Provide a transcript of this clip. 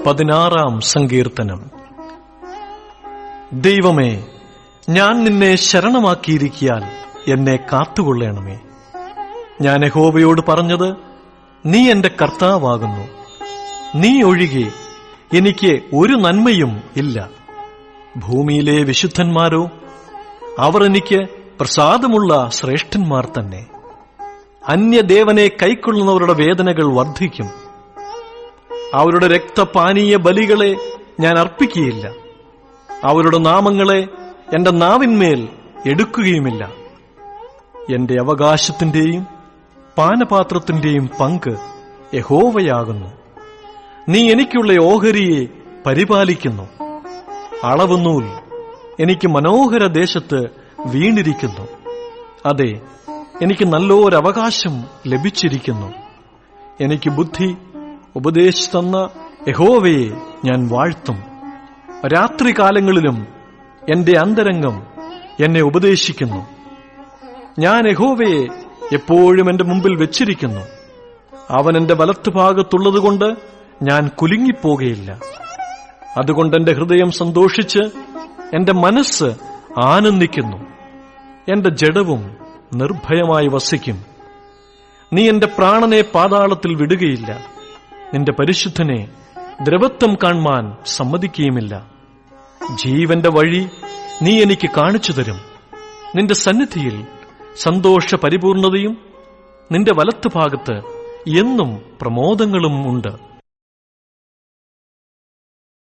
16-ാം സങ്കീർത്തനം. ദൈവമേ, ഞാൻ നിന്നെ ശരണമാക്കിയിരിക്കാൻ എന്നെ കാത്തുകൊള്ളണമേ. ഞാൻ യഹോവയോട് പറഞ്ഞത്, നീ എന്റെ കർത്താവാകുന്നു. നീ ഒഴികെ എനിക്ക് ഒരു നന്മയും ഇല്ല. ഭൂമിയിലെ വിശുദ്ധന്മാരോ, അവർ എനിക്ക് പ്രസാദമുള്ള ശ്രേഷ്ഠന്മാർ തന്നെ. അന്യദേവനെ കൈക്കൊള്ളുന്നവരുടെ വേദനകൾ വർദ്ധിക്കും. അവരുടെ രക്തപാനീയ ബലികളെ ഞാൻ അർപ്പിക്കുകയില്ല. അവരുടെ നാമങ്ങളെ എന്റെ നാവിന്മേൽ എടുക്കുകയുമില്ല. എന്റെ അവകാശത്തിന്റെയും പാനപാത്രത്തിന്റെയും പങ്ക് യഹോവയാകുന്നു. നീ എനിക്കുള്ള ഓഹരിയെ പരിപാലിക്കുന്നു. അളവുനൂൽ എനിക്ക് മനോഹര ദേശത്ത് വീണിരിക്കുന്നു. അതെ, എനിക്ക് നല്ലൊരവകാശം ലഭിച്ചിരിക്കുന്നു. എനിക്ക് ബുദ്ധി ഉപദേശിച്ചു തന്ന യഹോവയെ ഞാൻ വാഴ്ത്തും. രാത്രികാലങ്ങളിലും എന്റെ അന്തരംഗം എന്നെ ഉപദേശിക്കുന്നു. ഞാൻ യഹോവയെ എപ്പോഴും എന്റെ മുമ്പിൽ വെച്ചിരിക്കുന്നു. അവൻ എന്റെ വലത്തുഭാഗത്തുള്ളതുകൊണ്ട് ഞാൻ കുലുങ്ങിപ്പോകുകയില്ല. അതുകൊണ്ട് എന്റെ ഹൃദയം സന്തോഷിച്ച് എന്റെ മനസ്സ് ആനന്ദിക്കുന്നു. എന്റെ ജഡവും നിർഭയമായി വസിക്കും. നീ എന്റെ പ്രാണനെ പാതാളത്തിൽ വിടുകയില്ല. നിന്റെ പരിശുദ്ധനെ ദ്രവത്വം കാൺമാൻ സമ്മതിക്കുകയുമില്ല. ജീവന്റെ വഴി നീ എനിക്ക് കാണിച്ചു തരും. നിന്റെ സന്നിധിയിൽ സന്തോഷ പരിപൂർണതയും നിന്റെ വലത്തുഭാഗത്ത് എന്നും പ്രമോദങ്ങളും ഉണ്ട്.